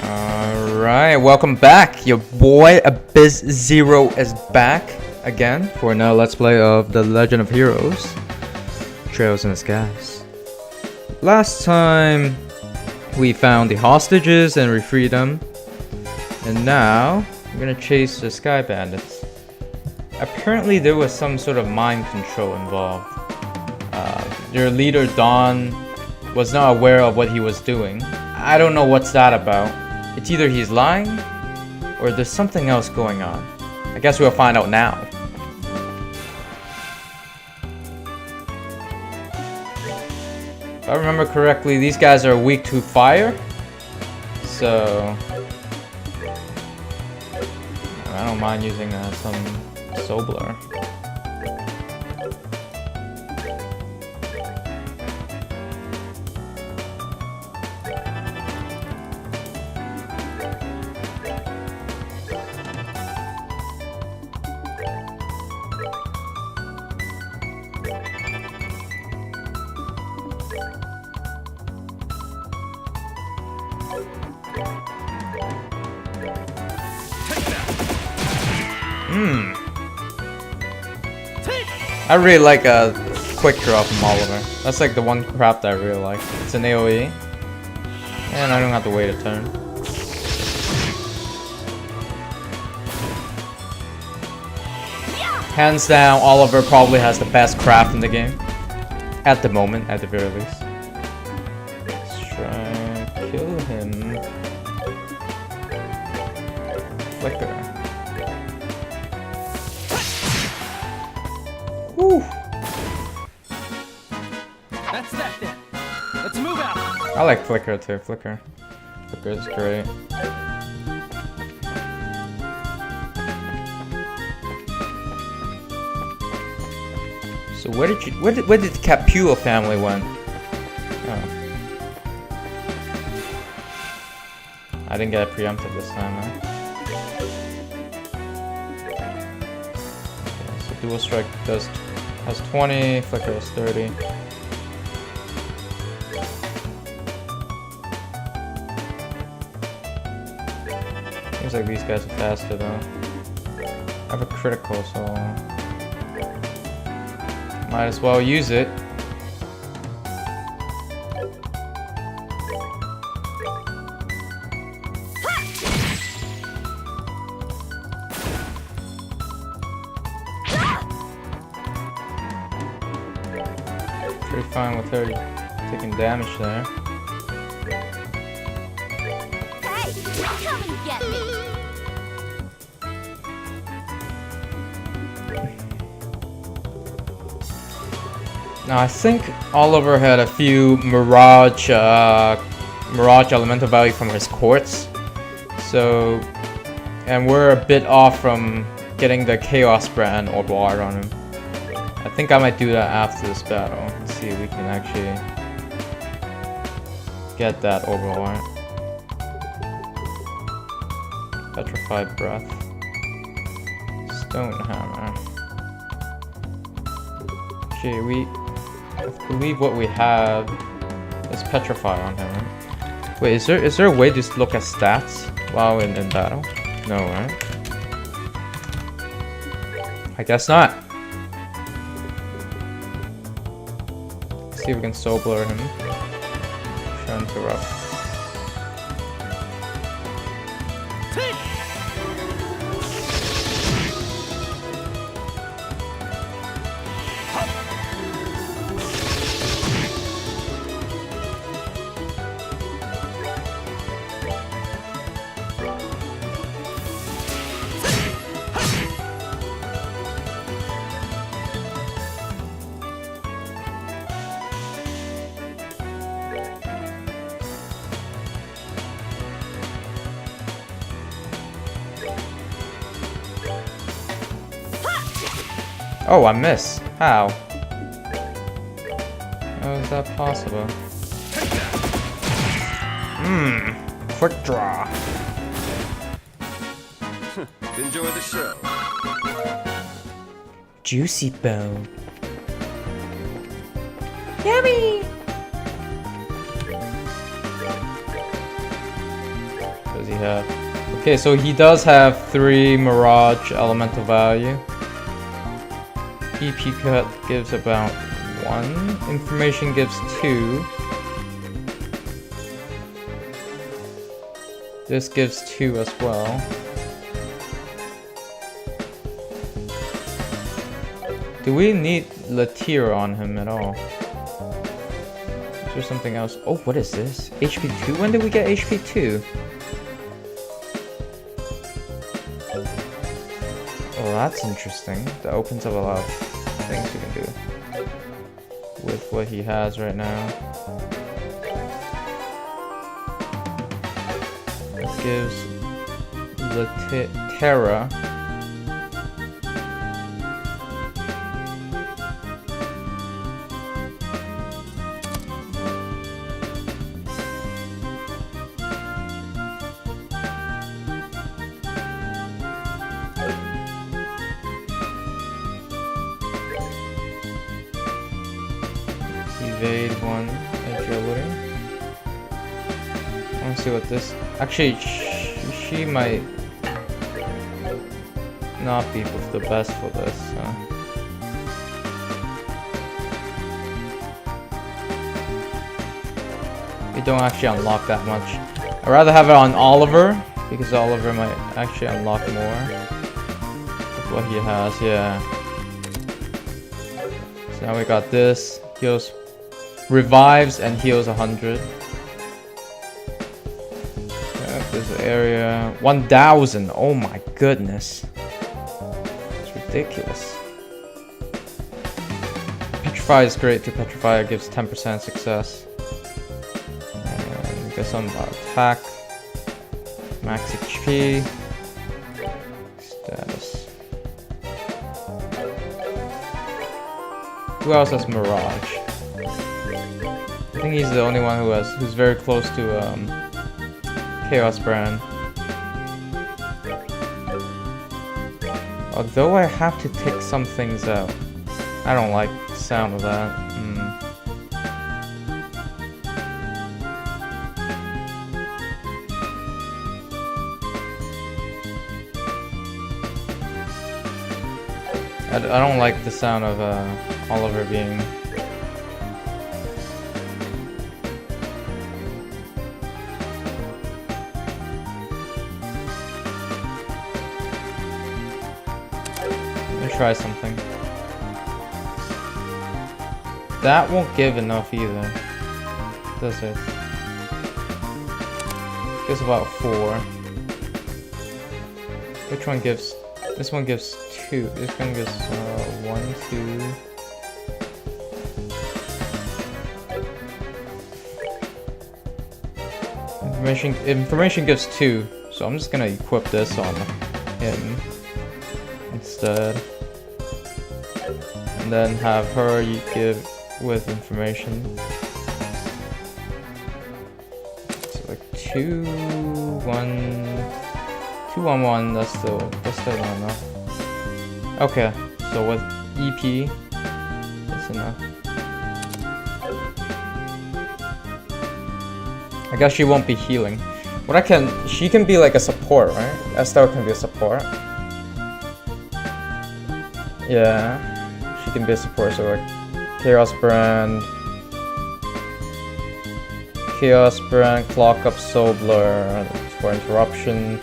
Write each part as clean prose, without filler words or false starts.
Alright, welcome back. Your boy Abyss Zero is back again for another Let's Play of The Legend of Heroes Trails in the Skies. Last time we found the hostages and we freed them. And now we're gonna chase the Sky Bandits. Apparently there was some sort of mind control involved. Your leader Dawn was not aware of what he was doing. I don't know what's that about. It's either he's lying or there's something else going on. I guess we'll find out now. If I remember correctly, these guys are weak to fire. So I don't mind using some Sobler. I really like a quick draw from Oliver. That's like the one crap that I really like. It's an AoE. And I don't have to wait a turn. Hands down, Oliver probably has the best craft in the game. At the moment, at the very least. Let's try and kill him. Flicker. Whew. That's that then. Let's move out. I like Flicker too. Flicker is great. So where did the Capua family went? Oh. I didn't get it preempted this time, man. Okay, so Dual Strike has 20, Flicker has 30. Seems like these guys are faster though. I have a critical, so might as well use it. Pretty fine with her taking damage there. Hey, come and get me. Now I think Oliver had a few Mirage Elemental Value from his courts. So, and we're a bit off from getting the Chaos Brand or Ward on him. I think I might do that after this battle. Let's see if we can actually get that Overlord. Petrified Breath. Stone Hammer. Okay, I believe what we have is Petrify on him, right? Wait, is there a way to just look at stats while in battle? No, right? I guess not. See if we can Sobler him. Try and interrupt. Oh, I miss. How? How is that possible? Quick draw. Enjoy the show. Juicy bone. Yummy! Does he have? Okay, so he does have 3 Mirage elemental value. EP cut gives about 1. Information gives 2. This gives 2 as well. Do we need Latier on him at all? Is there something else? Oh, what is this? HP 2? When did we get HP 2? Oh, that's interesting. That opens up a lot of things you can do with what he has right now. It gives Terra. Evade 1 agility. I want to see what this. Actually, she might not be the best for this. We don't actually unlock that much. I'd rather have it on Oliver because Oliver might actually unlock more with what he has. Yeah. So now we got this. Heals. Revives and heals 100. This area 1000. Oh my goodness, it's ridiculous. Petrify is great too. Petrify gives 10% success. And we got some about attack, max HP, status. Who else has Mirage? I think he's the only one who's very close to Chaos Brand. Although I have to take some things out. I don't like the sound of that. I don't like the sound of Oliver being. Try something. That won't give enough either, does it? Gives about 4. Which one gives? This one gives 2. This one gives 1, 2. Information gives 2, so I'm just gonna equip this on him instead. And then have her give with information. So like 2, 1, 2 on 1. That's still not enough. Okay, so with EP, that's enough. I guess she won't be healing. She can be like a support, right? Estelle can be a support. Yeah. She can be a support, so like Chaos Brand, Clock Up Sobler for interruption,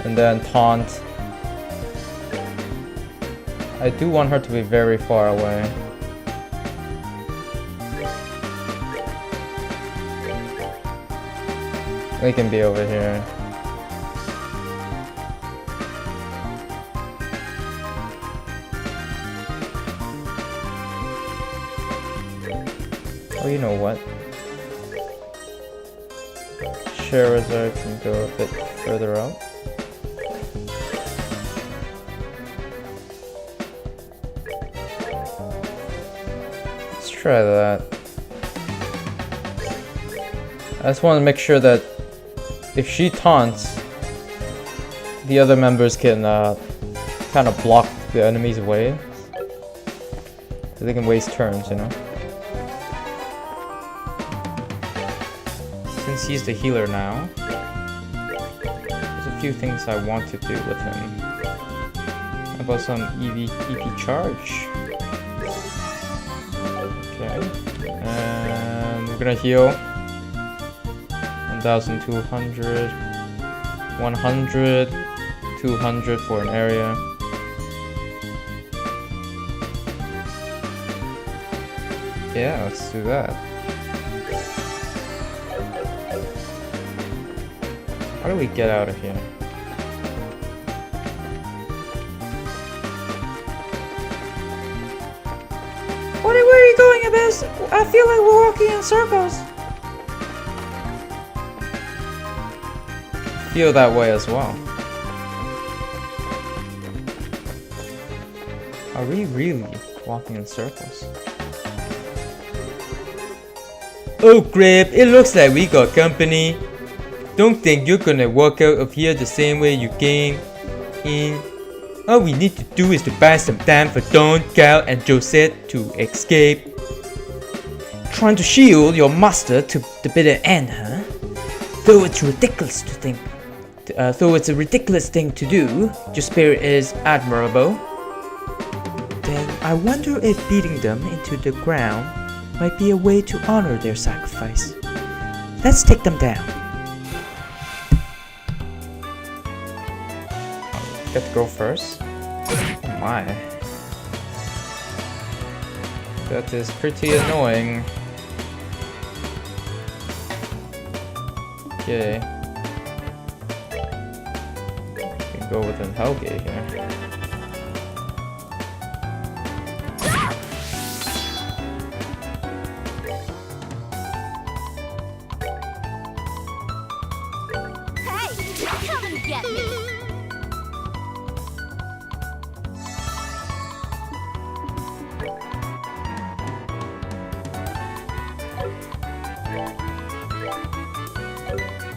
and then Taunt. I do want her to be very far away. We can be over here. Oh, you know what? Charizard can go a bit further up. Let's try that. I just want to make sure that if she taunts, the other members can kind of block the enemy's way. So they can waste turns, you know? Since since he's the healer now, there's a few things I want to do with him. How about some EP charge? Okay. And we're gonna heal 1,200, 100, 200 for an area. Yeah, let's do that. How do we get out of here? Where are you going, Abyss? I feel like we're walking in circles. Feel that way as well. Are we really walking in circles? Oh crap, it looks like we got company. Don't think you're gonna walk out of here the same way you came in. All we need to do is to buy some time for Dawn, Cal, and Josette to escape. Trying to shield your master to the bitter end, huh? Though it's ridiculous to think. Though it's a ridiculous thing to do, your spirit is admirable. Then I wonder if beating them into the ground might be a way to honor their sacrifice. Let's take them down. Get to go first. Oh my. That is pretty annoying. Okay. We can go with an Helge here. Hey, come and get me.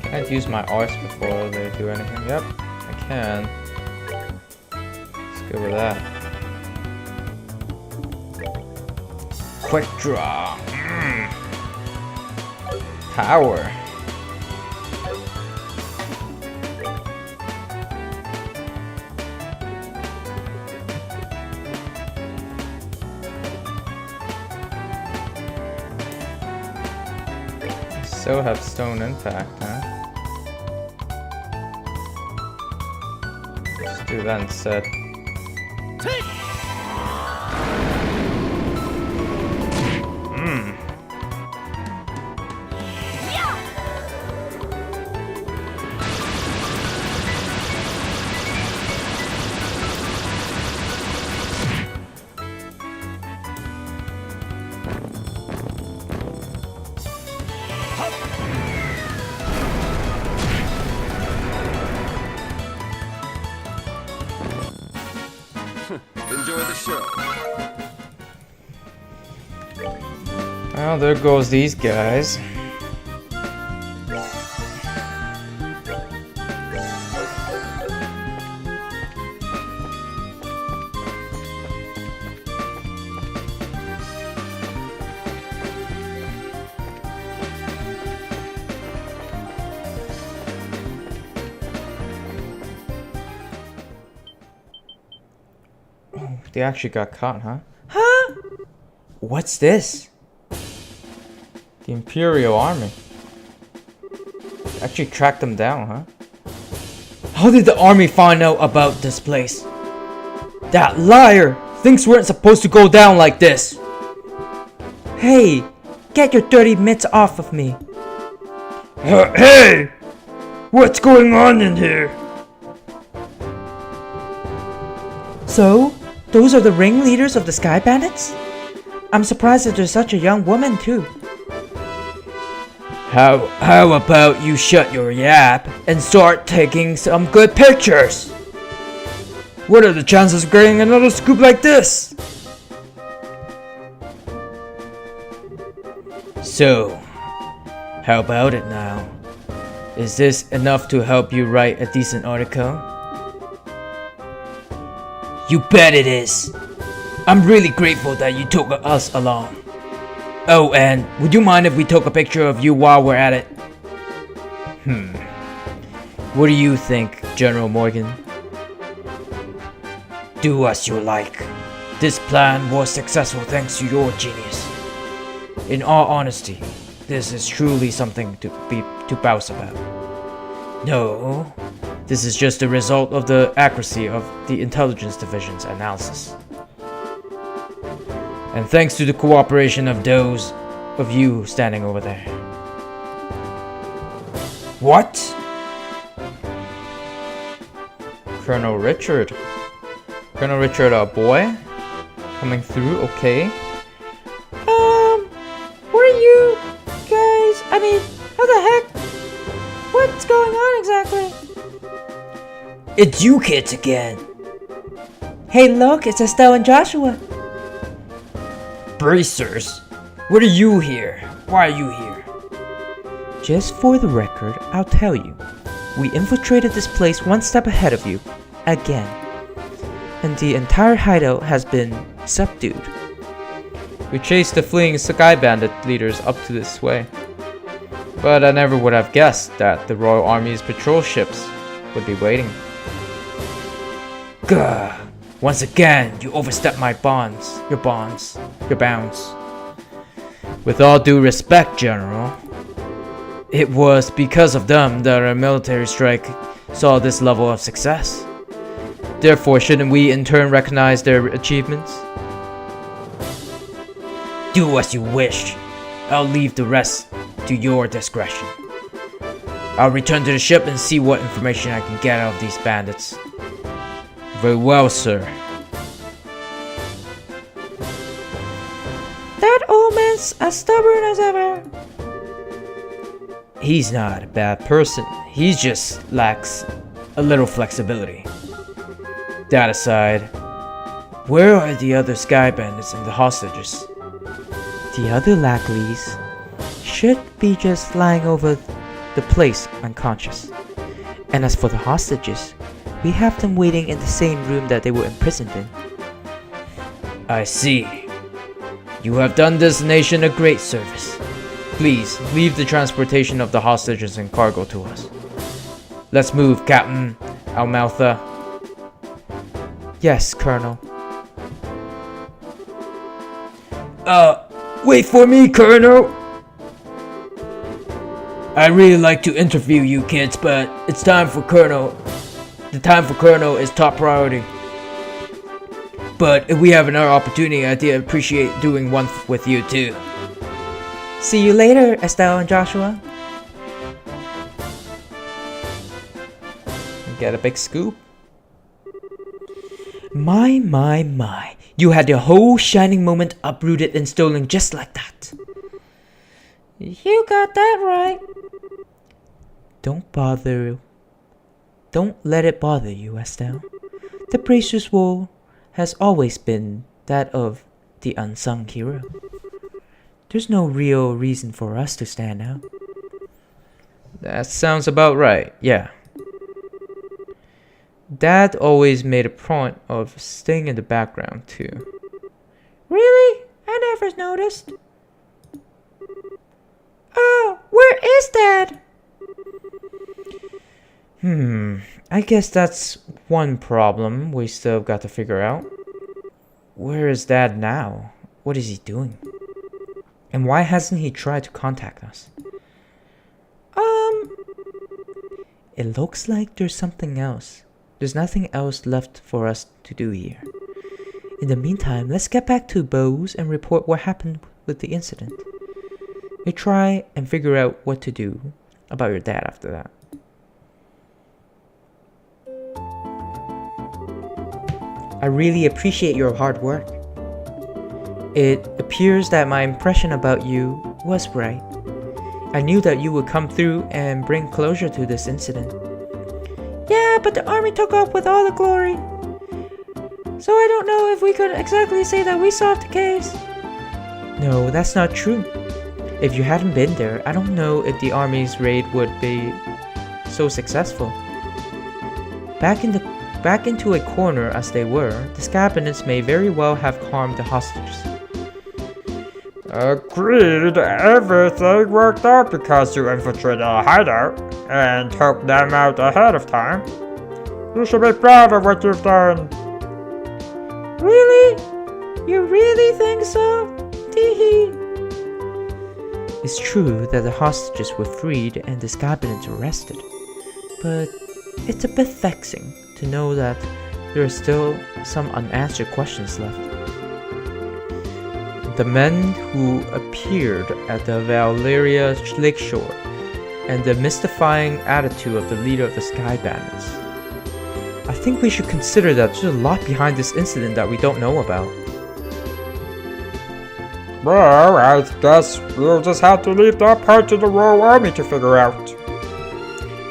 Can I use my arts before they do anything? Yep, I can. Let's go with that. Quick draw. Power. So have stone impact, huh? Let's do that instead. Enjoy the show. Well, there goes these guys. They actually got caught, huh? Huh? What's this? The Imperial Army. Actually tracked them down, huh? How did the army find out about this place? That liar! Things weren't supposed to go down like this! Hey! Get your dirty mitts off of me! Hey! What's going on in here? So, those are the ringleaders of the Sky Bandits? I'm surprised that there's such a young woman too. How about you shut your yap and start taking some good pictures? What are the chances of getting another scoop like this? So, how about it now? Is this enough to help you write a decent article? You bet it is. I'm really grateful that you took us along. Oh, and would you mind if we took a picture of you while we're at it? What do you think, General Morgan? Do as you like. This plan was successful thanks to your genius. In all honesty, this is truly something to boast about. No, this is just a result of the accuracy of the Intelligence Division's analysis. And thanks to the cooperation of those of you standing over there. What? Colonel Richard, boy, coming through. Okay. What are you guys? I mean, how the heck? What's going on exactly? It's you kids again. Hey, look, it's Estelle and Joshua. Bracers, what are you here? Why are you here? Just for the record, I'll tell you. We infiltrated this place one step ahead of you, again. And the entire hideout has been subdued. We chased the fleeing Sky Bandit leaders up to this way. But I never would have guessed that the Royal Army's patrol ships would be waiting. Gah! Once again, you overstepped my bounds. Your bounds. With all due respect, General, it was because of them that our military strike saw this level of success. therefore shouldn't we in turn recognize their achievements? Do as you wish. I'll leave the rest to your discretion. I'll return to the ship and see what information I can get out of these bandits. Very well, sir. That old man's as stubborn as ever. He's not a bad person. He just lacks a little flexibility. That aside, where are the other Sky Bandits and the hostages? The other Lackleys should be just lying over the place unconscious. And as for the hostages, we have them waiting in the same room that they were imprisoned in. I see. You have done this nation a great service. Please, leave the transportation of the hostages and cargo to us. Let's move, Captain Almaltha. Yes, Colonel. Wait for me, Colonel! I really like to interview you kids, but it's time for Colonel. The time for Colonel is top priority. But if we have another opportunity, I'd appreciate doing one with you too. See you later, Estelle and Joshua. Get a big scoop. My. You had your whole shining moment uprooted and stolen just like that. You got that right. Don't let it bother you, Estelle. The Bracer's role has always been that of the unsung hero. There's no real reason for us to stand out. That sounds about right, yeah. Dad always made a point of staying in the background too. Really? I never noticed. Oh, where is Dad? I guess that's one problem we still got to figure out. Where is Dad now? What is he doing? And why hasn't he tried to contact us? It looks like there's something else. There's nothing else left for us to do here. In the meantime, let's get back to Bose and report what happened with the incident. We try and figure out what to do about your dad after that. I really appreciate your hard work. It appears that my impression about you was right. I knew that you would come through and bring closure to this incident. Yeah, but the army took off with all the glory. So I don't know if we could exactly say that we solved the case. No, that's not true. If you hadn't been there, I don't know if the army's raid would be so successful. Back into a corner as they were, the Sky Bandits may very well have harmed the hostages. Agreed, everything worked out because you infiltrated a hideout. and help them out ahead of time. You should be proud of what you've done. Really? You really think so? Teehee. It's true that the hostages were freed and the Sky Bandits arrested, but it's a bit vexing to know that there are still some unanswered questions left. The men who appeared at the Valeria Lakeshore and the mystifying attitude of the leader of the Sky Bandits. I think we should consider that there's a lot behind this incident that we don't know about. Well, I guess we'll just have to leave that part to the Royal Army to figure out.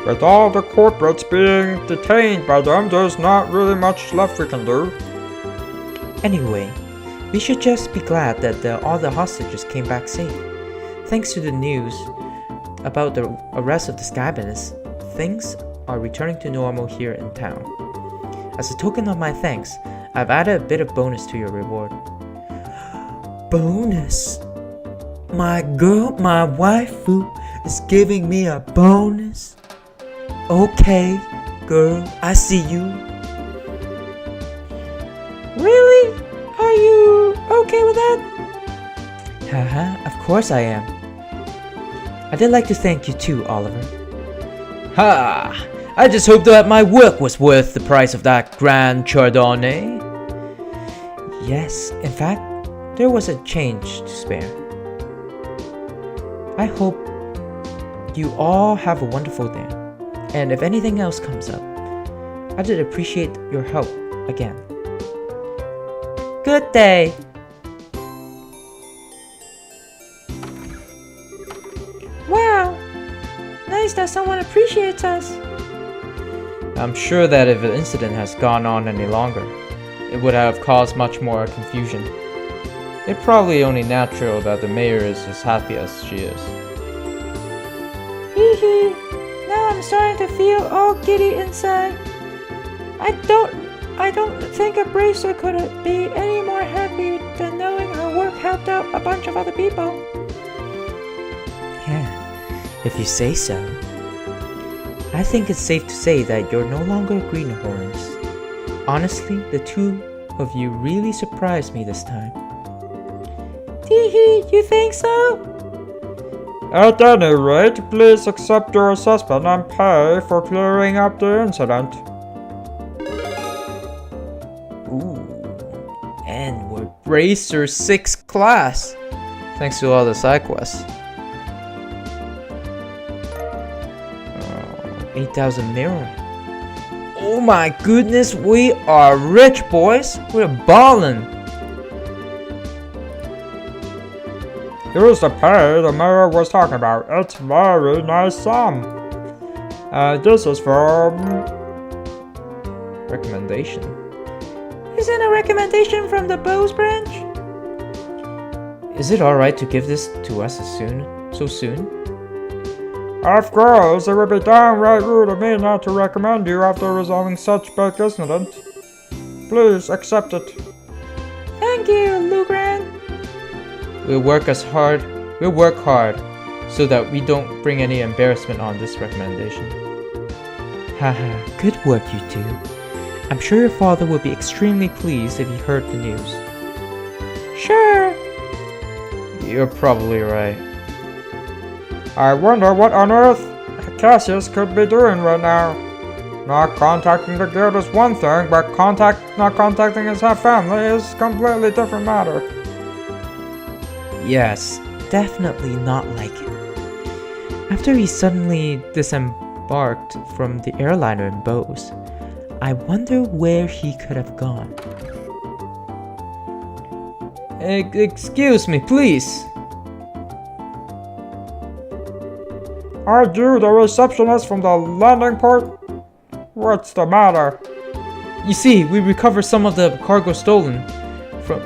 With all the corporates being detained by them, there's not really much left we can do. Anyway, we should just be glad that all the hostages came back safe. Thanks to the news about the arrest of the Sky Bandits, things are returning to normal here in town. As a token of my thanks, I've added a bit of bonus to your reward. Bonus? My waifu is giving me a bonus? Okay, girl, I see you. Really? Are you okay with that? Haha, of course I am. I did like to thank you too, Oliver. Ha! I just hope that my work was worth the price of that Grand Chardonnay. Yes, in fact, there was a change to spare. I hope you all have a wonderful day. And if anything else comes up, I did appreciate your help again. Good day! Wow! Nice that someone appreciates us. I'm sure that if the incident has gone on any longer, it would have caused much more confusion. It's probably only natural that the mayor is as happy as she is. Hee hee! Now I'm starting to feel all giddy inside. I don't think a bracer could be any more happy than knowing her work helped out a bunch of other people. Yeah, if you say so. I think it's safe to say that you're no longer greenhorns. Honestly, the two of you really surprised me this time. Teehee, you think so? At any rate, please accept your assessment and pay for clearing up the incident. Ooh. And we're Bracer 6 class. Thanks to all the side quests. 8,000 mirror. Oh my goodness, we are rich, boys. We're ballin'. Here's the pay the mayor was talking about. It's very nice sum. This is from... Recommendation. Isn't a recommendation from the Bows branch? Is it alright to give this to us so soon? Of course, it would be downright rude of me not to recommend you after resolving such big incident. Please accept it. Thank you, Lugran. We'll work hard so that we don't bring any embarrassment on this recommendation. Haha, good work you two. I'm sure your father will be extremely pleased if he heard the news. Sure. You're probably right. I wonder what on earth Cassius could be doing right now. Not contacting the guild is one thing, but not contacting his family is a completely different matter. Yes, definitely not like him. After he suddenly disembarked from the airliner in Bose, I wonder where he could have gone. Excuse me, please. Are you the receptionist from the landing port? What's the matter? You see, we recovered some of the cargo stolen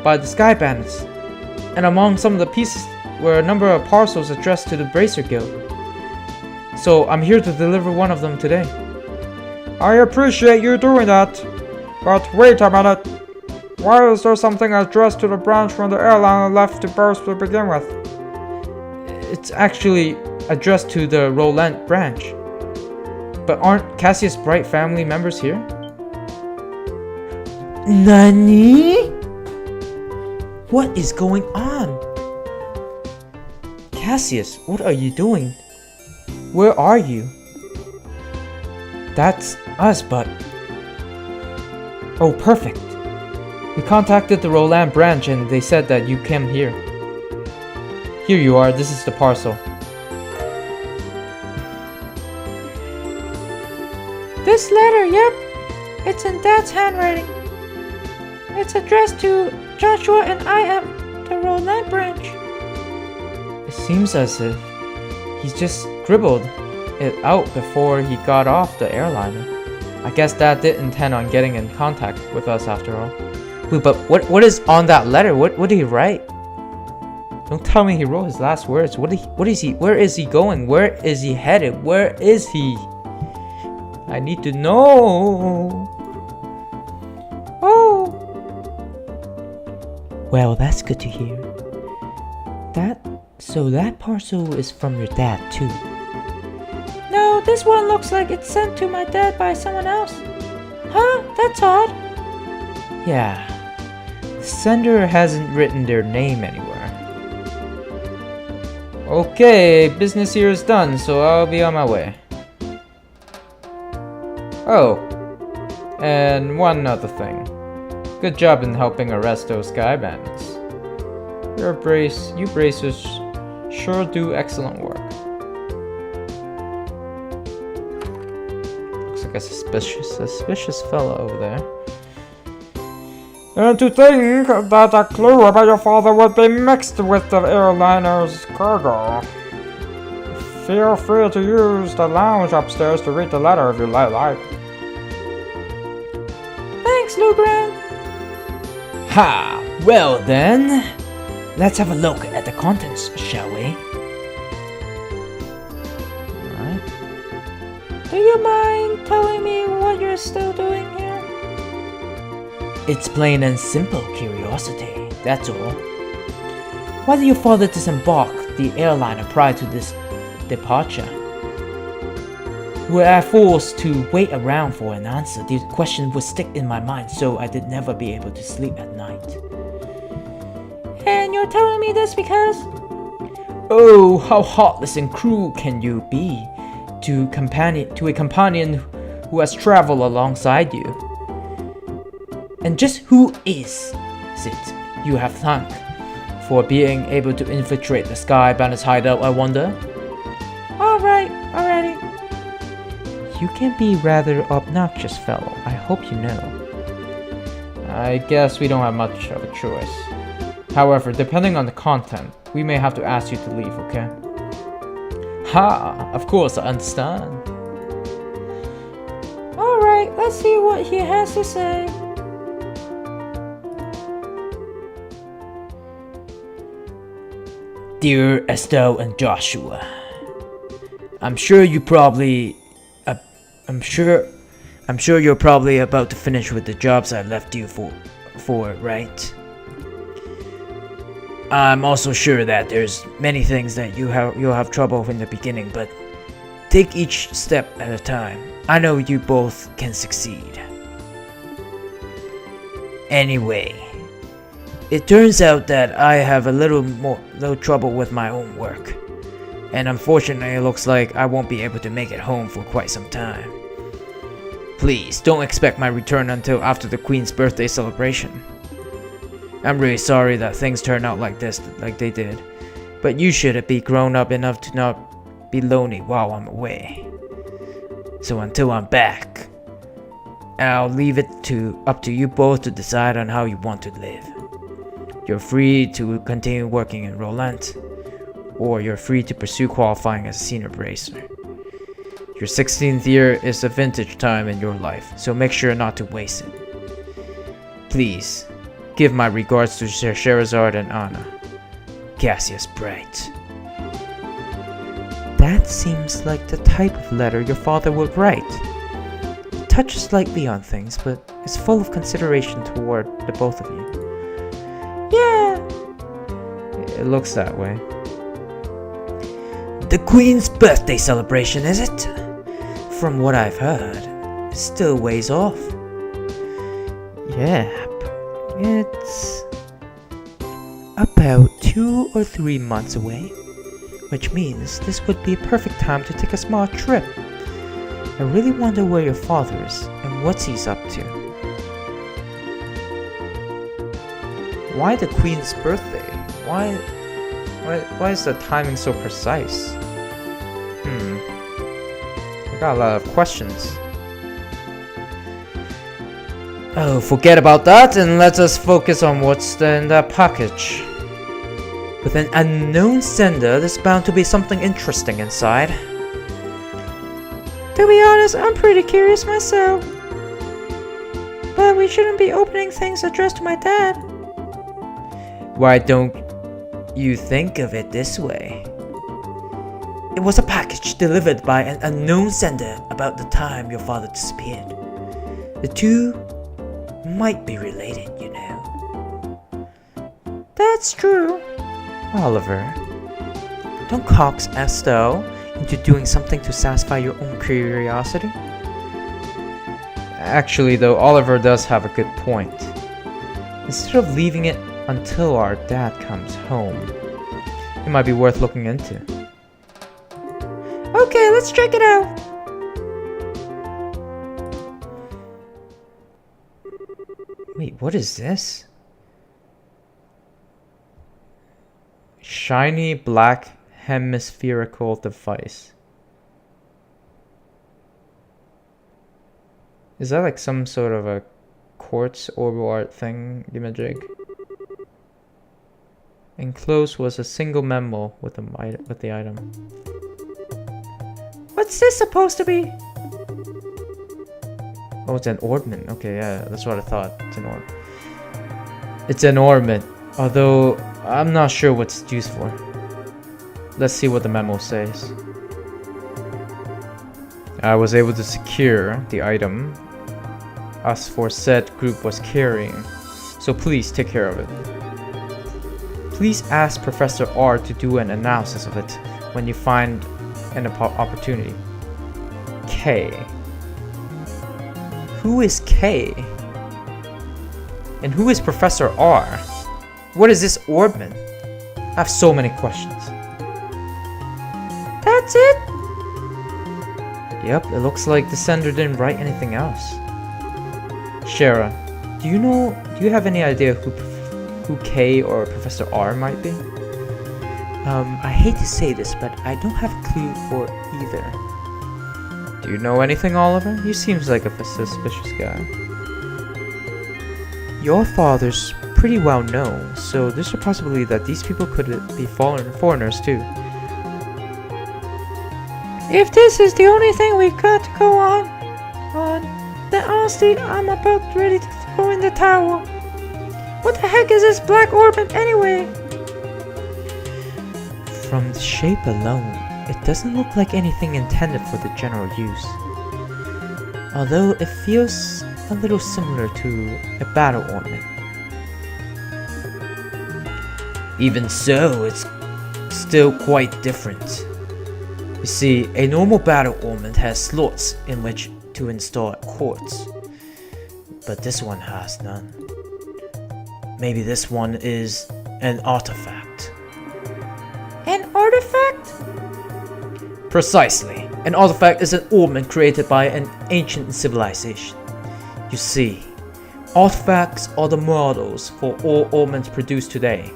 by the Sky Bandits, and among some of the pieces were a number of parcels addressed to the Bracer Guild. So I'm here to deliver one of them today. I appreciate you doing that, but wait a minute. Why is there something addressed to the branch when the airliner left to Burst to begin with? It's actually addressed to the Roland branch. But aren't Cassius Bright family members here? Nani? What is going on? Cassius, what are you doing? Where are you? That's us, but... Oh, perfect. We contacted the Roland branch and they said that you came here. Here you are, this is the parcel. This letter, yep. It's in Dad's handwriting. It's addressed to Joshua and I am the Roland branch. It seems as if he's just scribbled it out before he got off the airliner. I guess Dad did intend on getting in contact with us after all. Wait, but what is on that letter? What did he write? Don't tell me he wrote his last words. What is he? Where is he going? Where is he headed? Where is he? I need to know. Oh, Well, that's good to hear. So that parcel is from your dad too. no, this one looks like it's sent to my dad by someone else. Huh? That's odd. Yeah. The sender hasn't written their name anywhere. Okay, business here is done, so I'll be on my way. Oh, and one other thing. Good job in helping arrest those sky bandits. You bracers sure do excellent work. Looks like a suspicious fellow over there. And to think that a clue about your father would be mixed with the airliner's cargo. Feel free to use the lounge upstairs to read the letter if you like. Thanks, Lugran. Ha! Well then, let's have a look at the contents, shall we? Alright. Do you mind telling me what you're still doing here? It's plain and simple curiosity, that's all. Why did your father disembark the airliner prior to this departure? Were I forced to wait around for an answer, the question would stick in my mind, so I did never be able to sleep at night. And you're telling me this because... Oh, how heartless and cruel can you be to a companion who has traveled alongside you? And just who is it you have thanked for being able to infiltrate the Sky Bandit's hideout, I wonder? Alright, already. You can be rather obnoxious, fellow. I hope you know. I guess we don't have much of a choice. However, depending on the content, we may have to ask you to leave, okay? Ha! Of course, I understand. Alright, let's see what he has to say. Dear Estelle and Joshua, I'm sure you're probably about to finish with the jobs I left you for, right? I'm also sure that there's many things that you'll have trouble with in the beginning, but take each step at a time. I know you both can succeed. Anyway, it turns out that I have a little trouble with my own work, and unfortunately it looks like I won't be able to make it home for quite some time. Please don't expect my return until after the Queen's birthday celebration. I'm really sorry that things turned out like they did, but you should be grown up enough to not be lonely while I'm away. So until I'm back, I'll leave it up to you both to decide on how you want to live. You're free to continue working in Roland, or you're free to pursue qualifying as a senior bracer. Your 16th year is a vintage time in your life, so make sure not to waste it. Please, give my regards to Sherazard and Anna. Cassius Bright. That seems like the type of letter your father would write. It touches lightly on things, but is full of consideration toward the both of you. Yeah. It looks that way. The Queen's birthday celebration, is it? from what I've heard, it's still ways off. Yep. It's about 2 or 3 months away, which means this would be a perfect time to take a small trip. I really wonder where your father is and what he's up to. Why the Queen's birthday? Why is the timing so precise? I got a lot of questions. Oh, forget about that and let us focus on what's in that package. With an unknown sender, there's bound to be something interesting inside. To be honest, I'm pretty curious myself. But we shouldn't be opening things addressed to my dad. Why don't you think of it this way? It was a package delivered by an unknown sender about the time your father disappeared. The two might be related, you know. That's true. Oliver, Don't coax Estelle into doing something to satisfy your own curiosity. actually though, Oliver does have a good point. Instead of leaving it until our dad comes home, it might be worth looking into. Okay, let's check it out. Wait, what is this? Shiny black hemispherical device. Is that like some sort of a quartz orbital art thing, imaging? Enclosed was a single memo with the item. What's this supposed to be? Oh, it's an ornament. Okay, yeah, that's what I thought. It's an ornament. It's an ornament, although I'm not sure what it's used for. Let's see what the memo says. I was able to secure the item as for said group was carrying, so please take care of it. Please ask Professor R to do an analysis of it when you find an opportunity. K. Who is K? And who is Professor R? What is this ornament? I have so many questions. That's it? Yep, it looks like the sender didn't write anything else. Shara, do you have any idea who K or Professor R might be? I hate to say this, but I don't have a clue for either. Do you know anything, Oliver? He seems like a suspicious guy. Your father's pretty well known, so there's a possibility that these people could be foreigners too. If this is the only thing we've got to go on, then honestly, I'm about ready to throw in the towel. What the heck is this black ornament anyway? From the shape alone, it doesn't look like anything intended for the general use. Although it feels a little similar to a battle ornament. Even so, it's still quite different. You see, a normal battle ornament has slots in which to install quartz, but this one has none. Maybe this one is an artifact. An artifact? Precisely. An artifact is an ornament created by an ancient civilization. You see, artifacts are the models for all ornaments produced today.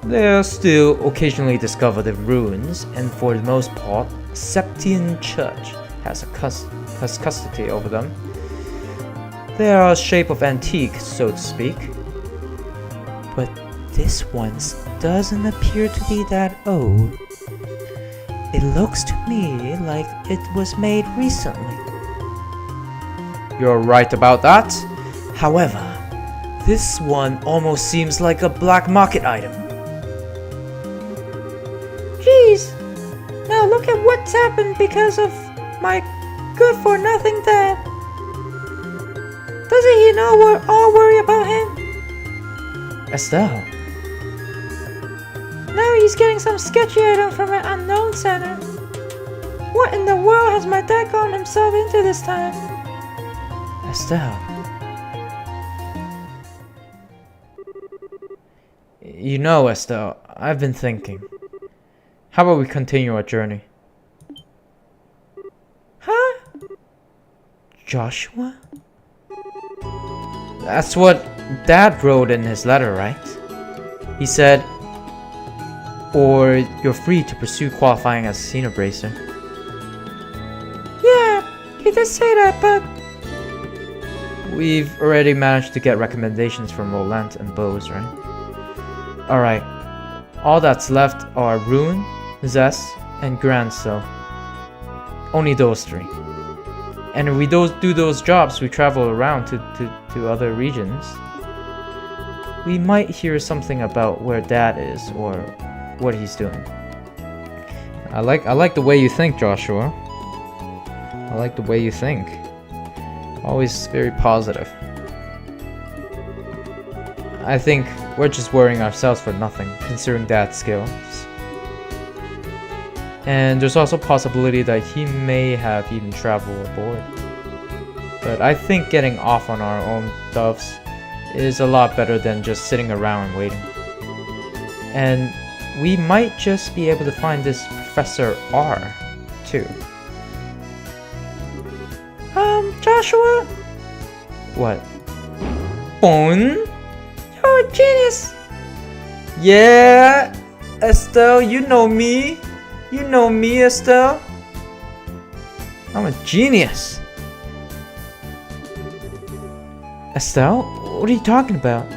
They are still occasionally discovered in ruins, and for the most part, the Septian Church has custody over them. They are a shape of antique, so to speak. But this one doesn't appear to be that old. It looks to me like it was made recently. You're right about that. However, this one almost seems like a black market item. Jeez! Now look at what's happened because of my good-for-nothing dad. Doesn't he know we're all worried about him? Estelle. Now he's getting some sketchy item from an unknown center. What in the world has my dad gotten himself into this time? Estelle. You know, Estelle, I've been thinking. How about we continue our journey? Huh? Joshua? That's what Dad wrote in his letter, right? He said, or you're free to pursue qualifying as a senior bracer. Yeah, he did say that, but We've already managed to get recommendations from Roland and Bose, right? Alright. All that's left are Rune, Zess, and Granso. Only those three. And if we do those jobs, we travel around to other regions. We might hear something about where Dad is or what he's doing. I like the way you think, Joshua. I like the way you think. Always very positive. I think we're just worrying ourselves for nothing, considering Dad's skills. And there's also a possibility that he may have even traveled aboard. But I think getting off on our own doves is a lot better than just sitting around and waiting. And we might just be able to find this Professor R, too. Joshua? What? Boom? You're a genius! Yeah, Estelle, you know me. You know me, Estelle. I'm a genius. Estelle, what are you talking about?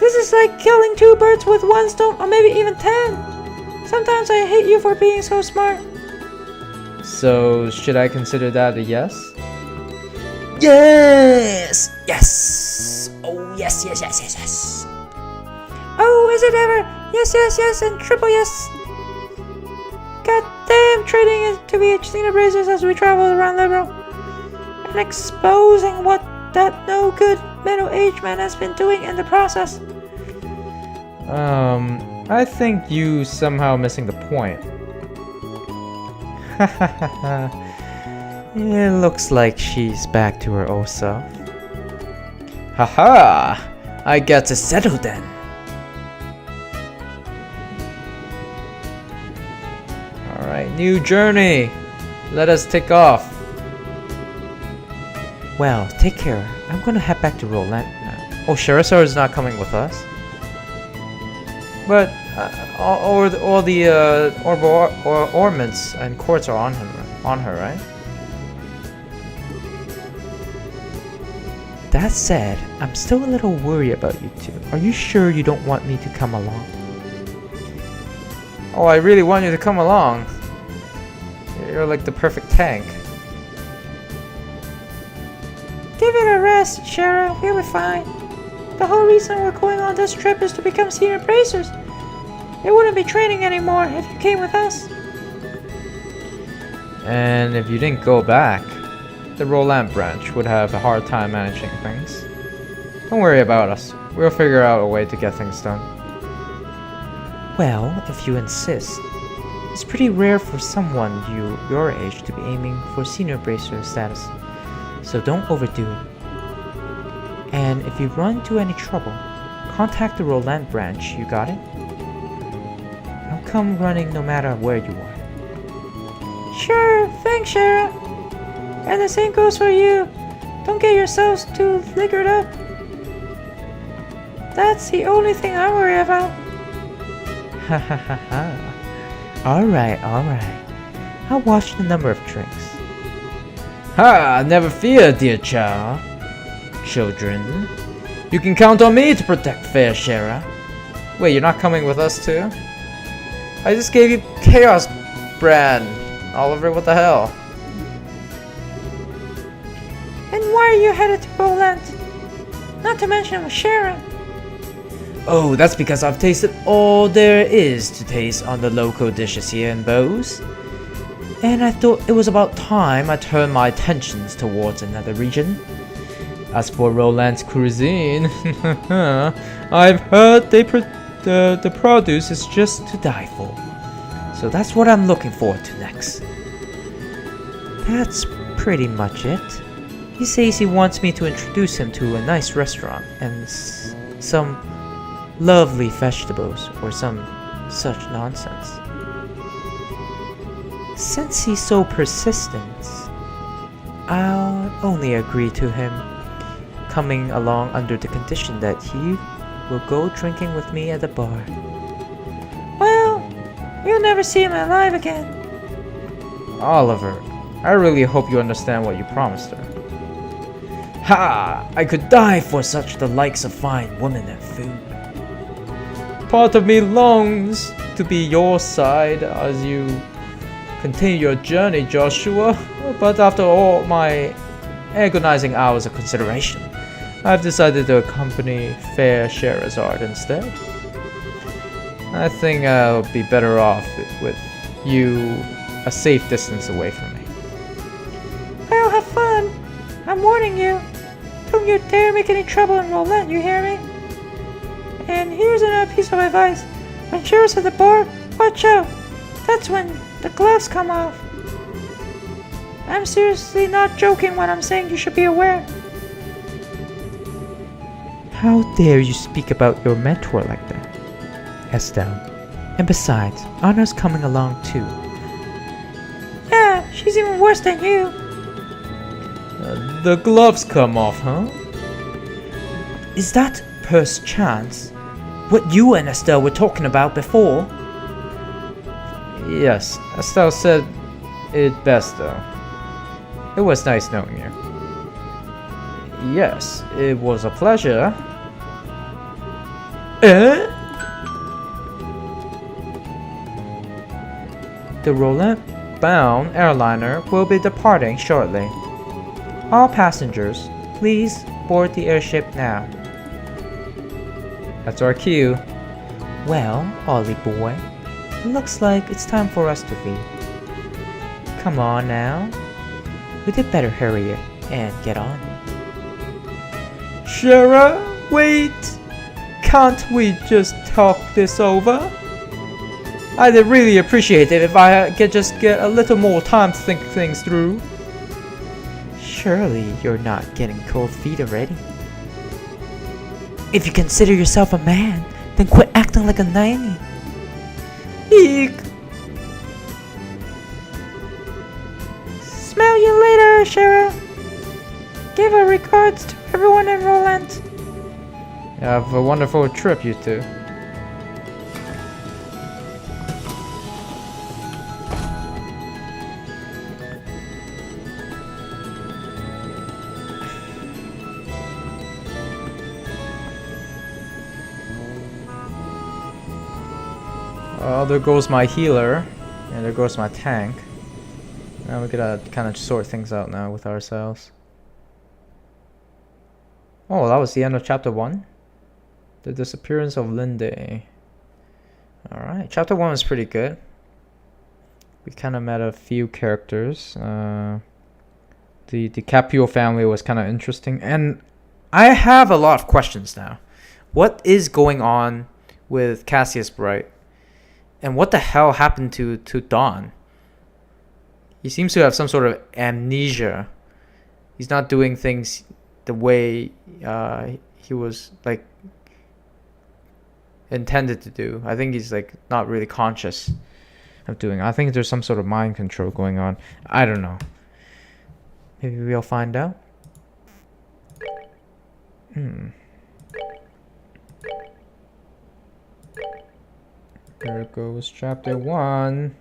This is like killing 2 birds with 1 stone, or maybe even 10. Sometimes I hate you for being so smart. So, should I consider that a yes? Yes! Yes! Oh, yes, yes, yes, yes, yes. Oh, is it ever? Yes, yes, yes, and triple yes. God damn, training is to be senior bracers as we travel around Liberal. And exposing what that no good middle-aged man has been doing in the process. I think you somehow missing the point. It looks like she's back to her old self. Haha! I get to settle then. Alright, new journey. Let us take off. Well, take care. I'm gonna head back to Roland now. Oh, Sherazar is not coming with us. But all the ornaments and courts are on her, right? That said, I'm still a little worried about you two. Are you sure you don't want me to come along? Oh, I really want you to come along. You're like the perfect tank. Give it a rest, Shara. We'll be fine. The whole reason we're going on this trip is to become senior bracers. It wouldn't be training anymore if you came with us. And if you didn't go back, the Roland branch would have a hard time managing things. Don't worry about us. We'll figure out a way to get things done. Well, if you insist. It's pretty rare for someone your age to be aiming for senior bracer status. So don't overdo it. And if you run into any trouble, contact the Roland branch, you got it? I'll come running no matter where you are. Sure, thanks, Shara. And the same goes for you. Don't get yourselves too liquored up. That's the only thing I worry about. Ha ha ha ha. Alright. I'll watch the number of drinks. Ha! Never fear, dear child. Children. You can count on me to protect fair Shara. Wait, you're not coming with us too? I just gave you Chaos Brand. Oliver, what the hell? And why are you headed to Roland? Not to mention with Sharon. Oh, that's because I've tasted all there is to taste on the local dishes here in Bose. And I thought it was about time I turned my attentions towards another region. As for Roland's cuisine, I've heard the produce is just to die for. So that's what I'm looking forward to next. That's pretty much it. He says he wants me to introduce him to a nice restaurant and some lovely vegetables or some such nonsense. Since he's so persistent, I'll only agree to him coming along under the condition that he will go drinking with me at the bar. Well, you'll never see him alive again. Oliver, I really hope you understand what you promised her. Ha! I could die for such the likes of fine women and food. Part of me longs to be your side as you continue your journey, Joshua. But after all my agonizing hours of consideration, I've decided to accompany Fair Scheherazade instead. I think I'll be better off with you a safe distance away from me. Well, have fun. I'm warning you. Don't you dare make any trouble in Roulette, you hear me? And here's another piece of advice. When Cheryl's at the bar, watch out. That's when the gloves come off. I'm seriously not joking when I'm saying you should be aware. How dare you speak about your mentor like that, Estelle? And besides, Anna's coming along too. Yeah, she's even worse than you. The gloves come off, huh? Is that perchance what you and Estelle were talking about before? Yes, Estelle said it best though. It was nice knowing you. Yes, it was a pleasure. The Roulette-bound airliner will be departing shortly. All passengers, please board the airship now. That's our cue. Well, Ollie boy, it looks like it's time for us to leave. Come on now. We did better hurry it and get on. Shara, wait! Can't we just talk this over? I'd really appreciate it if I could just get a little more time to think things through. Surely you're not getting cold feet already. If you consider yourself a man, then quit acting like a nanny. Eek! Smell you later, Shara. Give our regards to everyone in Roland. Have a wonderful trip, you two. Well, there goes my healer, and there goes my tank. Now we gotta kind of sort things out now with ourselves. Oh, that was the end of chapter 1. The disappearance of Lindy. Alright, chapter 1 was pretty good. We kind of met a few characters. The Caprio family was kind of interesting. And I have a lot of questions now. What is going on with Cassius Bright? And what the hell happened to Don? He seems to have some sort of amnesia. He's not doing things the way he was like intended to do. I think he's like not really conscious of doing. I think there's some sort of mind control going on. I don't know. Maybe we'll find out. There goes chapter 1.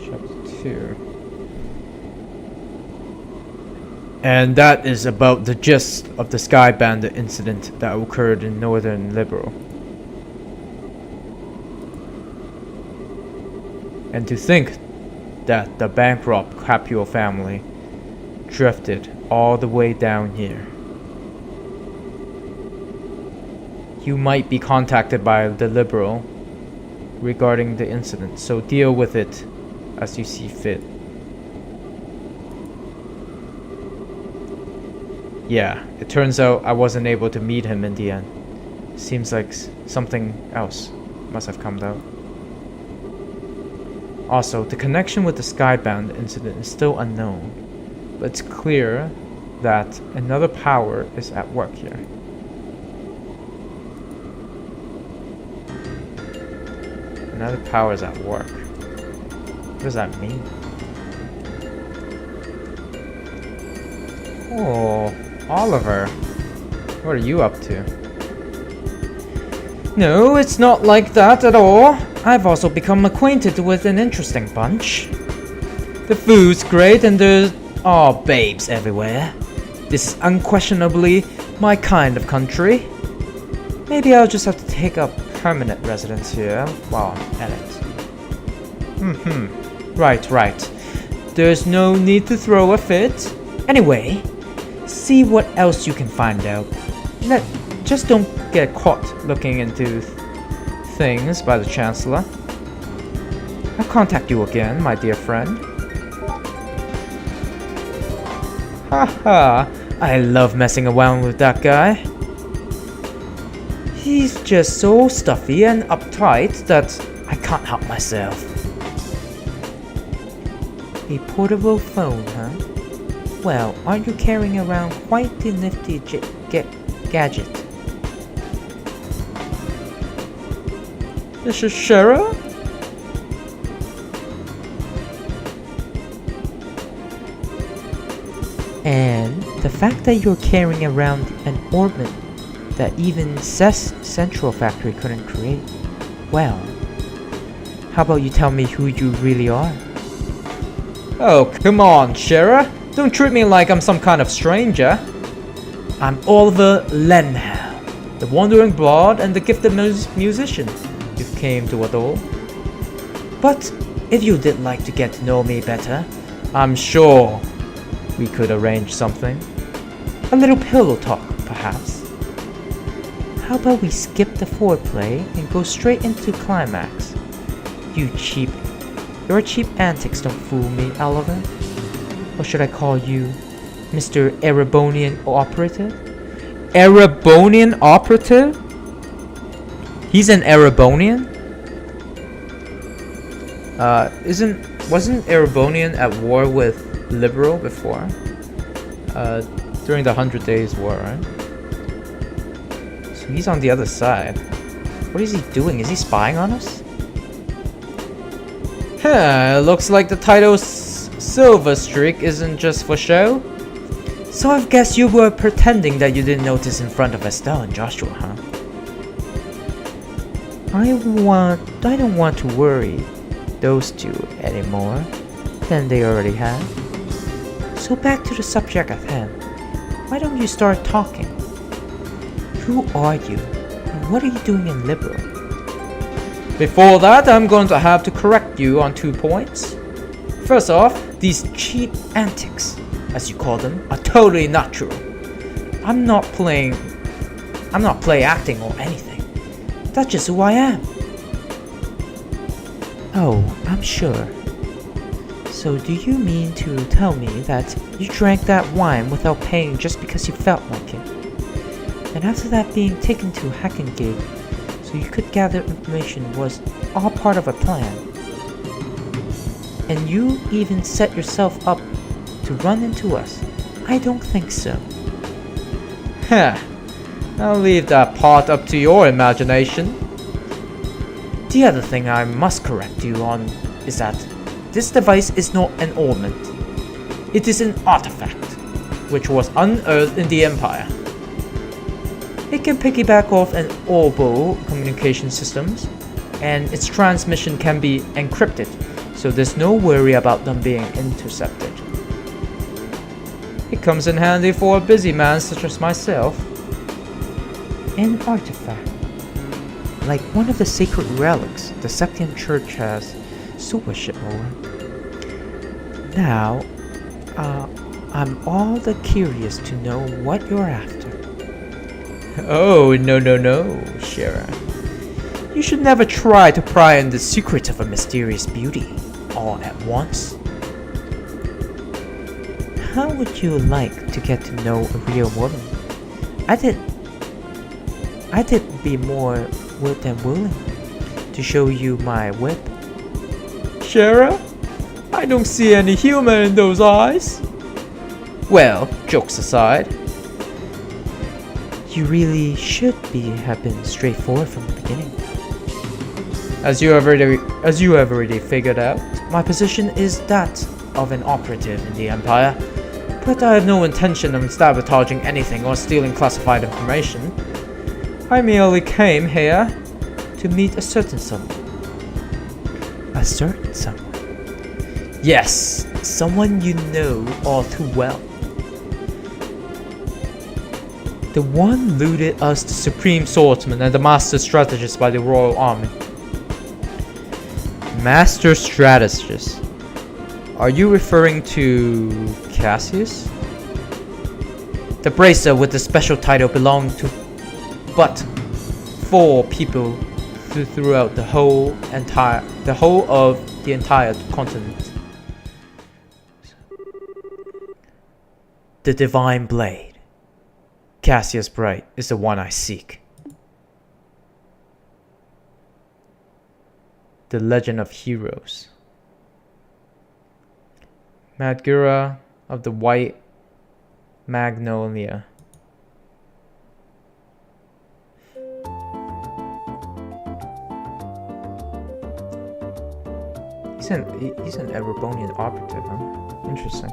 Chapter 2. And that is about the gist of the Sky Bandit incident that occurred in Northern Liberal. And to think that the bankrupt Caprio family drifted all the way down here. You might be contacted by the Liberal regarding the incident, so deal with it as you see fit. Yeah, it turns out I wasn't able to meet him in the end. Seems like something else must have come out. Also, the connection with the Skybound incident is still unknown, but it's clear that another power is at work here. Another power is at work. What does that mean? Oh, Oliver. What are you up to? No, it's not like that at all. I've also become acquainted with an interesting bunch. The food's great and there's babes everywhere. This is unquestionably my kind of country. Maybe I'll just have to take up permanent residence here while I'm at it. Right. There's no need to throw a fit. Anyway, see what else you can find out. Just don't get caught looking into things by the Chancellor. I'll contact you again, my dear friend. Haha, I love messing around with that guy. He's just so stuffy and uptight that I can't help myself. A portable phone, huh? Well, aren't you carrying around quite the nifty gadget? This is Shara? And the fact that you're carrying around an ornament that even Central Factory couldn't create. Well, how about you tell me who you really are? Oh, come on, Shara. Don't treat me like I'm some kind of stranger. I'm Oliver Lenhau, the wandering bard and the gifted musician you've came to adore. But if you did like to get to know me better, I'm sure we could arrange something. a little pillow talk, perhaps. How about we skip the foreplay and go straight into climax? Your cheap antics don't fool me, Oliver. Or should I call you Mr. Erebonian Operative? Erebonian operative? He's an Erebonian? Wasn't Erebonian at war with Liberal before? During the 100 Days War, right? So he's on the other side. What is he doing? Is he spying on us? Looks like the title's Silver Streak isn't just for show. So I guess you were pretending that you didn't notice in front of Estelle and Joshua, huh? I don't want to worry those two any more than they already have. So back to the subject at hand. Why don't you start talking? Who are you? And what are you doing in Liberal? Before that, I'm going to have to correct you on 2 points. First off, These cheap antics, as you call them, are totally not true. I'm not play acting or anything. That's just who I am. Oh, I'm sure. So do you mean to tell me that you drank that wine without paying just because you felt like it? And after that being taken to Hackengate so you could gather information was all part of a plan? And you even set yourself up to run into us? I don't think so. I'll leave that part up to your imagination. The other thing I must correct you on is that this device is not an ornament. It is an artifact, Which was unearthed in the Empire. It can piggyback off an orbital communication systems, and its transmission can be encrypted, so there's no worry about them being intercepted. It comes in handy for a busy man such as myself. An artifact, like one of the sacred relics the Septian Church has stewardship over. Now, I'm all the curious to know what you're after. Oh, no, Shara. You should never try to pry in the secrets of a mysterious beauty all at once. How would you like to get to know a real woman? I'd be more than willing. to show you my whip? Sheriff? I don't see any humor in those eyes. Well, jokes aside, you really should have been straightforward from the beginning. As you have already figured out, my position is that of an operative in the Empire, but I have no intention of sabotaging anything or stealing classified information. I merely came here to meet a certain someone. A certain someone? Yes, someone you know all too well. The one looted us the Supreme Swordsman and the Master Strategist by the Royal Army. Master Strategist? Are you referring to Cassius? The bracer with the special title belonged to but 4 people throughout the whole of the entire continent. The Divine Blade. Cassius Bright is the one I seek. The Legend of Heroes. Madgura of the White Magnolia. He's an Erebonian operative, huh? Interesting.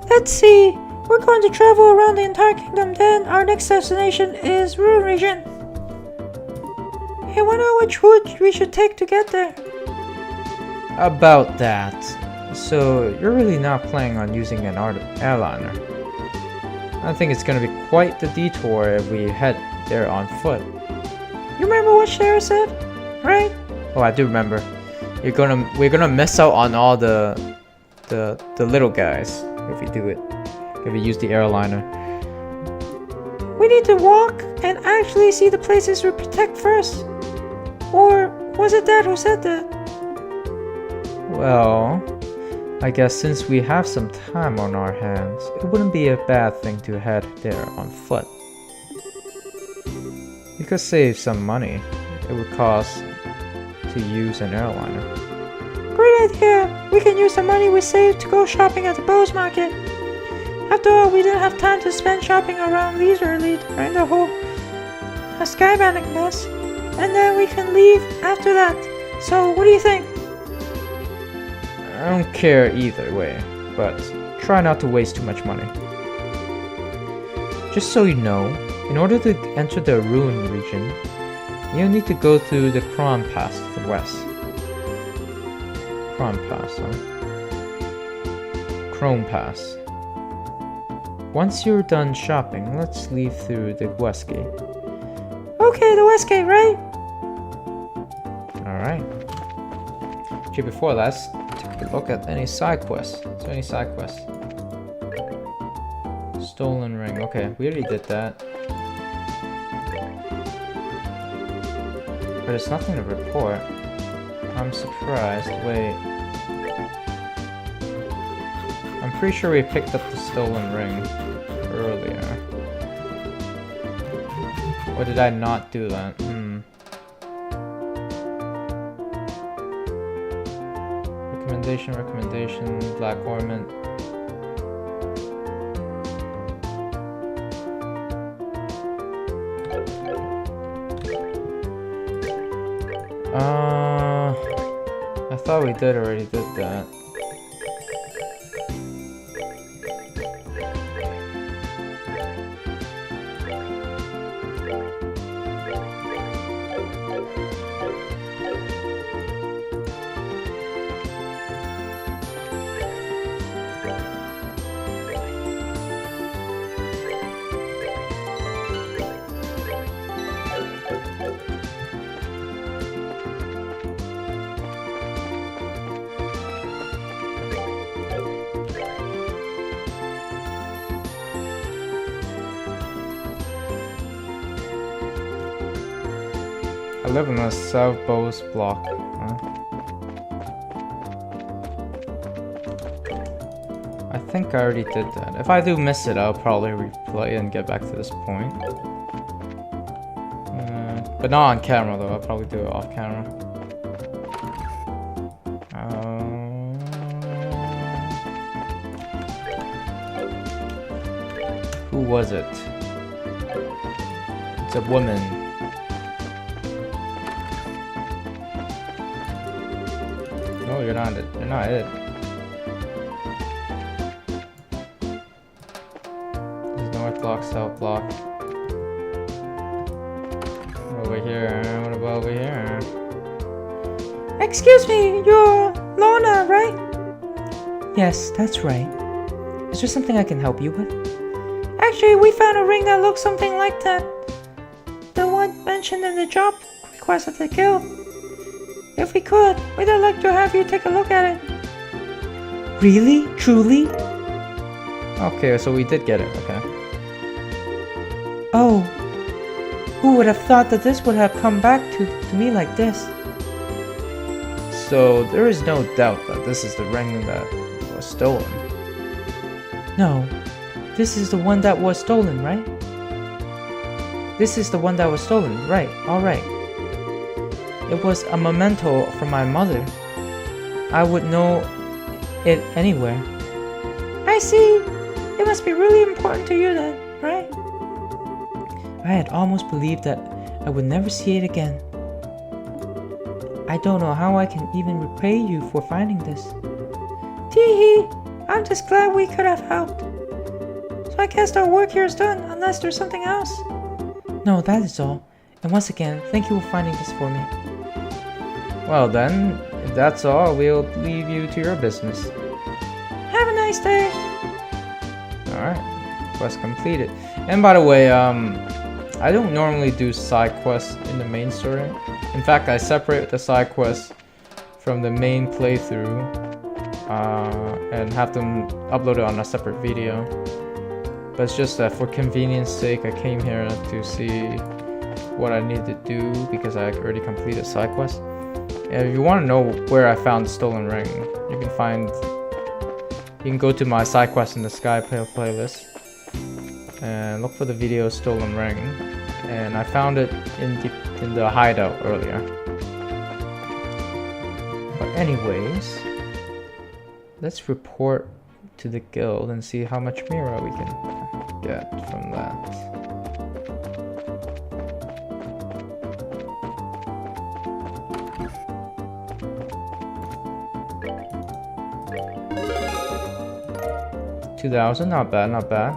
Let's see. We're going to travel around the entire kingdom, then our next destination is Ruin Region. I wonder which route we should take to get there. About that. So, you're really not planning on using an airliner. I think it's gonna be quite the detour if we head there on foot. You remember what Shara said, right? Oh, I do remember. We're gonna miss out on all the little guys if we do it. If we use the airliner. We need to walk and actually see the places we protect first. Or was it Dad who said that? Well, I guess since we have some time on our hands, it wouldn't be a bad thing to head there on foot. We could save some money. It would cost to use an airliner. Great idea! We can use the money we saved to go shopping at the Bose Market. After all, we didn't have time to spend shopping around leisurely during the whole skybanding mess. And then we can leave after that. So, what do you think? I don't care either way, but try not to waste too much money. Just so you know, in order to enter the Ruin region, you'll need to go through the Cron Pass to the west. Cron Pass, huh? Chrome Pass. Once you're done shopping, let's leave through the west gate. Okay, the west gate, right? Alright. Okay, before that, let's take a look at any side quests. Is there any side quests? Stolen ring. Okay, we already did that. But there's nothing to report. I'm surprised. Wait. I'm pretty sure we picked up the stolen ring earlier. Or did I not do that? Recommendation, Black Ornament. I thought we already did that. I live in the South Bose block. Huh? I think I already did that. If I do miss it, I'll probably replay and get back to this point. But not on camera though, I'll probably do it off camera. Who was it? It's a woman. No, you're not it. You're not it. There's north block, south block. Over here. What about over here? Excuse me, you're Lorna, right? Yes, that's right. Is there something I can help you with? Actually, we found a ring that looks something like that. The one mentioned in the job request at the guild. If we could, we'd like to have you take a look at it. Really? Truly? Okay, so we did get it. Okay. Oh. Who would have thought that this would have come back to me like this? So there is no doubt that this is the ring that was stolen. No. This is the one that was stolen, right? This is the one that was stolen, right? Alright. It was a memento from my mother. I would know it anywhere. I see. It must be really important to you then, right? I had almost believed that I would never see it again. I don't know how I can even repay you for finding this. Tee-hee! I'm just glad we could have helped. So I guess our work here is done, unless there's something else. No, that is all. And once again, thank you for finding this for me. Well then, if that's all, we'll leave you to your business. Have a nice day. Alright, quest completed. And by the way, I don't normally do side quests in the main story. In fact, I separate the side quests from the main playthrough and have them uploaded on a separate video. But it's just that for convenience sake, I came here to see what I need to do because I already completed side quests. And if you want to know where I found the stolen ring, you can go to my side quest in the Sky playlist and look for the video Stolen Ring. And I found it in the hideout earlier. But anyways, let's report to the guild and see how much Mira we can get from that. $2,000, not bad, not bad.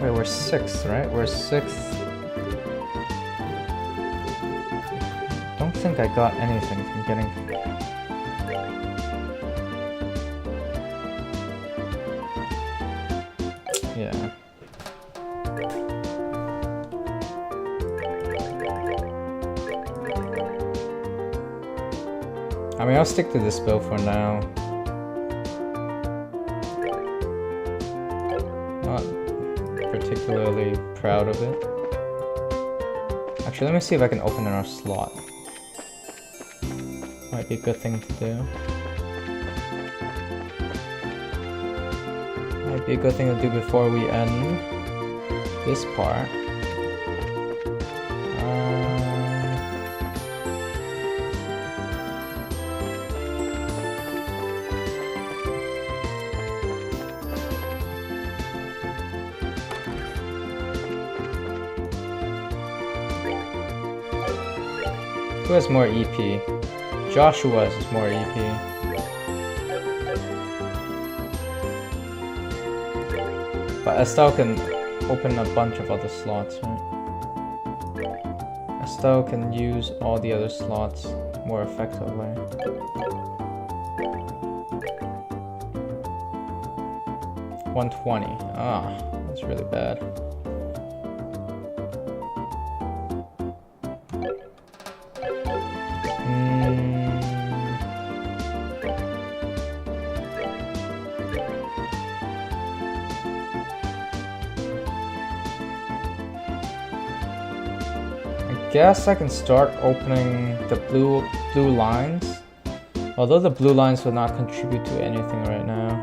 Wait, we're 6th, right? We're 6th. Don't think I got anything from getting. Yeah. I mean, I'll stick to this build for now. Not particularly proud of it. Actually, let me see if I can open in our slot. Might be a good thing to do. Might be a good thing to do before we end this part. Who has more EP? Joshua has more EP. But Estelle can open a bunch of other slots, right? Estelle can use all the other slots more effectively. $120. Ah, that's really bad. I guess I can start opening the blue lines, although the blue lines will not contribute to anything right now.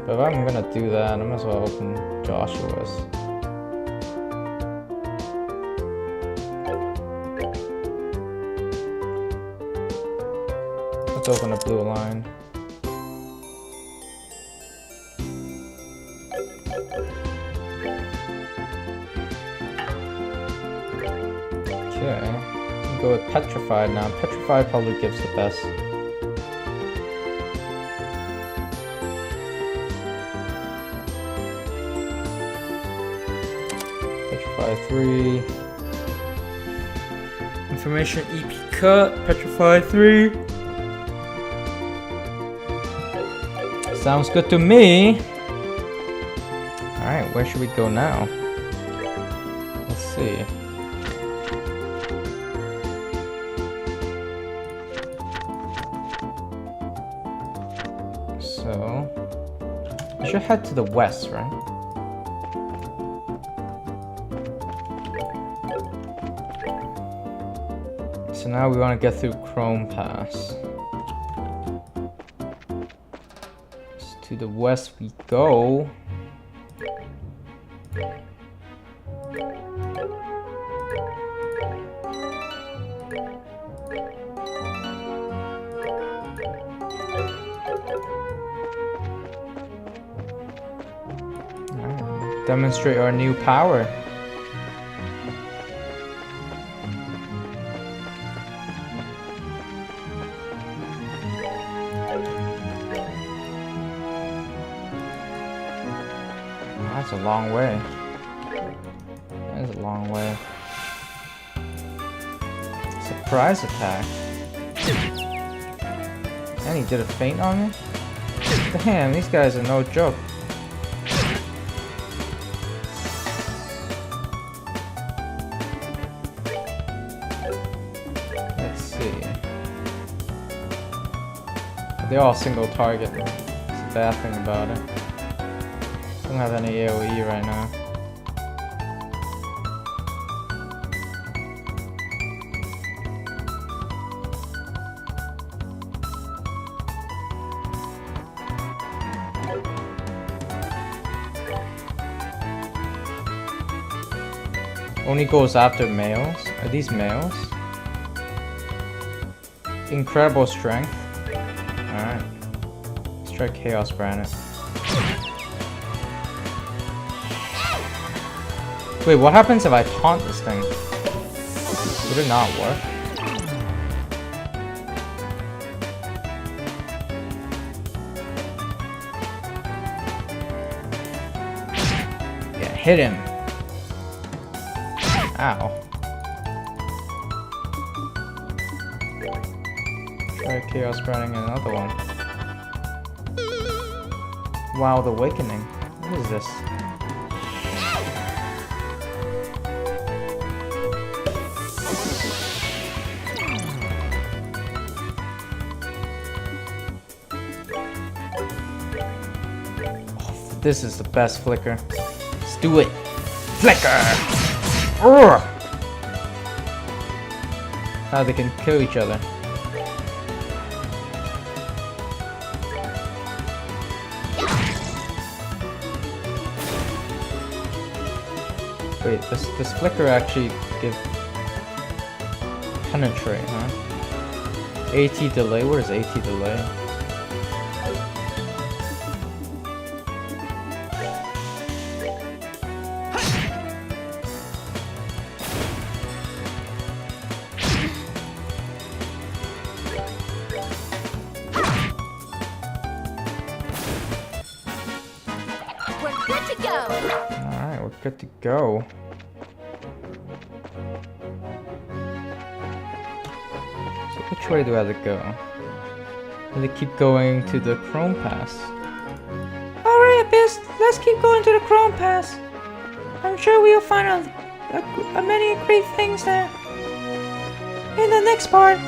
But if I'm gonna do that, I might as well open Joshua's. Let's open a blue line. Okay. We'll go with Petrified now. Petrified probably gives the best. Petrified 3. Information EP cut. Petrified 3. Sounds good to me. Alright, where should we go now? Let's see. So, we should head to the west, right? So now we want to get through Chrome Pass. So to the west we go. Demonstrate our new power. That's a long way. That is a long way. Surprise attack. And he did a feint on me? Damn, these guys are no joke. Let's see. They're all single target. That's the bad thing about it. Don't have any AoE right now. Only goes after males? Are these males? Incredible strength. Alright. Let's try Chaos Granite. Wait, what happens if I taunt this thing? Would it not work? Yeah, hit him. Ow. Try Chaos Granting another one. Wow, the Awakening. What is this? This is the best flicker. Let's do it. Flicker! Urgh! Now they can kill each other. Wait, this flicker actually give penetrate, huh? AT delay? What is AT delay? Alright, we're good to go. So which way do I have to go? Do they keep going to the Chrome Pass? Alright, Abyss, let's keep going to the Chrome Pass. I'm sure we'll find many great things there. In the next part.